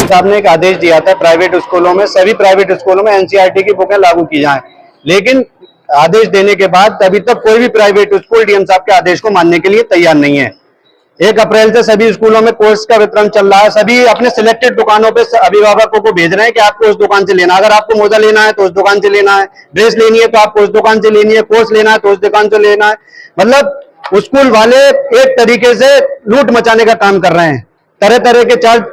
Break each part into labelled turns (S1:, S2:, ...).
S1: साहब ने एक आदेश दिया था प्राइवेट स्कूलों में, सभी प्राइवेट स्कूलों में एनसीईआरटी की बुकें लागू की जाएं, लेकिन आदेश देने के बाद अभी तक कोई भी प्राइवेट स्कूल डीएम साहब के आदेश को मानने के लिए तैयार नहीं है। 1 अप्रैल से सभी स्कूलों में कोर्स का वितरण चल रहा है। सभी अपने सिलेक्टेड दुकानों पे अभिभावकों को भेज रहे हैं कि आपको उस दुकान से लेना, अगर आपको मोजा लेना है तो उस दुकान से लेना है, ड्रेस लेनी है तो आपको उस दुकान से लेनी है, कोर्स लेना है तो उस दुकान से लेना है। मतलब स्कूल वाले एक तरीके से लूट मचाने का काम कर रहे हैं। तरह तरह के चार्ज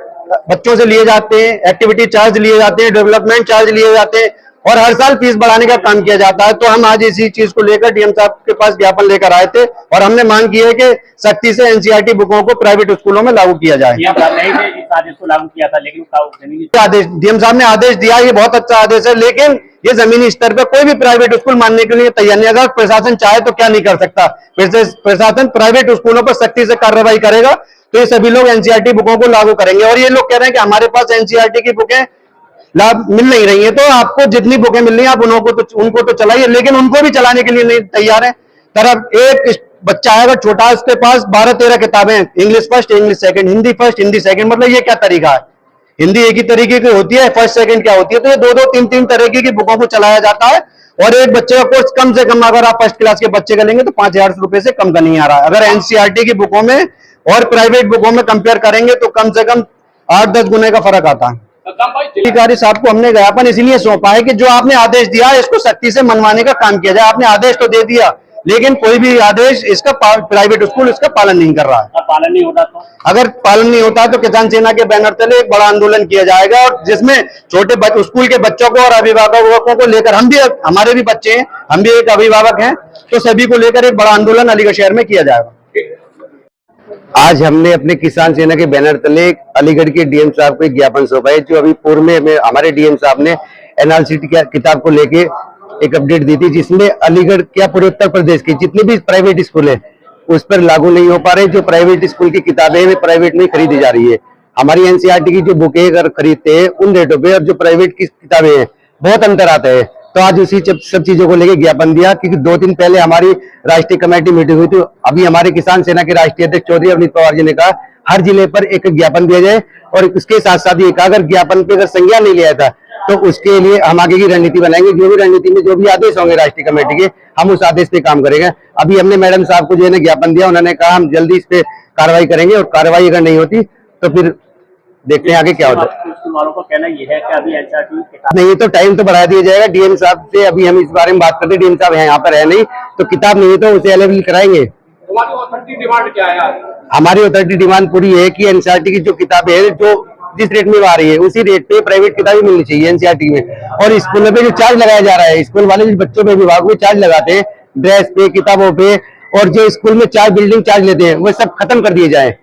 S1: बच्चों से लिए जाते हैं, एक्टिविटी चार्ज लिए जाते हैं, डेवलपमेंट चार्ज लिए जाते हैं और हर साल फीस बढ़ाने का काम किया जाता है। तो हम आज इसी चीज को लेकर डीएम साहब के पास ज्ञापन लेकर आए थे और हमने मांग की है कि सख्ती से एनसीईआरटी बुकों को प्राइवेट स्कूलों में लागू किया जाए।
S2: आदेश को लागू किया था, लेकिन
S1: आदेश डीएम साहब ने आदेश दिया, ये बहुत अच्छा आदेश है, लेकिन ये जमीनी स्तर पर कोई भी प्राइवेट स्कूल मानने के लिए तैयार नहीं। अगर प्रशासन चाहे तो क्या नहीं कर सकता, प्रशासन प्राइवेट स्कूलों पर सख्ती से कार्रवाई करेगा तो ये सभी लोग एनसीईआरटी बुकों को लागू करेंगे। और ये लोग कह रहे हैं कि हमारे पास एनसीईआरटी की बुकें लाभ मिल नहीं रही है, तो आपको जितनी बुकें मिल रही है आप उनको तो चलाइए, लेकिन उनको भी चलाने के लिए नहीं तैयार है। तरफ एक बच्चा है अगर छोटा, उसके पास 12-13 किताबें हैं, English first, English second, Hindi first, Hindi second, मतलब ये क्या तरीका है? हिंदी एक ही तरीके की होती है, फर्स्ट सेकंड क्या होती है? तो ये 2-2, 3-3 तरीके की बुकों को चलाया जाता है और एक बच्चे का कोर्स कम से कम अगर आप फर्स्ट क्लास के बच्चे का लेंगे तो 5,000 रुपए से कम का नहीं आ रहा है। अगर एनसीईआरटी की बुकों में और प्राइवेट बुकों में कंपेयर करेंगे तो कम से कम 8-10 गुने का फर्क आता है। अधिकारी साहब को हमने ज्ञापन इसलिए सौंपा है कि जो आपने आदेश दिया है इसको सख्ती से मनवाने का काम किया जाए। आपने आदेश तो दे दिया, लेकिन कोई भी आदेश इसका प्राइवेट स्कूल इसका पालन नहीं कर रहा है।
S2: पालन नहीं होता तो
S1: अगर पालन नहीं होता तो किसान सेना के बैनर तले एक बड़ा आंदोलन किया जाएगा और जिसमें छोटे स्कूल के बच्चों को और अभिभावकों को लेकर, हमारे भी बच्चे हैं, हम भी एक अभिभावक हैं, तो सभी को लेकर एक बड़ा आंदोलन अलीगढ़ शहर में किया जाएगा।
S3: आज हमने अपने किसान सेना के बैनर तले अलीगढ़ के डीएम साहब को एक ज्ञापन सौंपा है। जो अभी पूर्व में हमारे डीएम साहब ने एनआरसी किताब को लेके एक अपडेट दी थी, जिसमें अलीगढ़ क्या पूरे उत्तर प्रदेश के जितने भी प्राइवेट स्कूल है उस पर लागू नहीं हो पा रहे। जो प्राइवेट स्कूल की किताबें हैं प्राइवेट में खरीदी जा रही है। हमारी एनसीईआरटी की जो बुकें अगर खरीदते हैं उन रेटों पे और जो प्राइवेट की किताबें हैं बहुत अंतर आता है। तो आज उसी सब चीजों को लेकर ज्ञापन दिया, क्योंकि 2 दिन पहले हमारी राष्ट्रीय कमेटी मीटिंग हुई थी। अभी हमारे किसान सेना के राष्ट्रीय अध्यक्ष चौधरी अवनीत पवार जी ने कहा हर जिले पर एक ज्ञापन दिया जाए और उसके साथ साथ ये कहा अगर ज्ञापन पे अगर संज्ञान नहीं लिया था तो उसके लिए हम आगे की रणनीति बनाएंगे। जो भी रणनीति में जो भी आदेश होंगे राष्ट्रीय कमेटी के, हम उस आदेश पे काम करेंगे। अभी हमने मैडम साहब को जो है ज्ञापन दिया, उन्होंने कहा हम जल्दी इस पे कार्रवाई करेंगे और कार्रवाई अगर नहीं होती तो फिर देखते हैं आगे क्या होता है।
S2: वालों का कहना ये है कि अभी एनसीईआरटी
S3: नहीं तो टाइम तो बढ़ा दिया जाएगा। डीएम साहब से अभी हम इस बारे में बात करते हैं, डीएम साहब यहाँ पर है नहीं, तो किताब नहीं है तो उसे अवेलेबल कराएंगे।
S2: तुम्हारी अथॉरिटी डिमांड क्या है?
S3: हमारी अथॉरिटी डिमांड पूरी है कि एनसीईआरटी की जो किताबें है जो जिस रेट में आ रही है उसी रेट पे प्राइवेट किताबें मिलनी चाहिए एनसीईआरटी में। और स्कूलों पे जो चार्ज लगाया जा रहा है, स्कूल वाले जो बच्चों पे विभाग में चार्ज लगाते हैं ड्रेस पे, किताबों पे, और जो स्कूल में चार्ज बिल्डिंग चार्ज लेते हैं वो सब खत्म कर दिए जाए।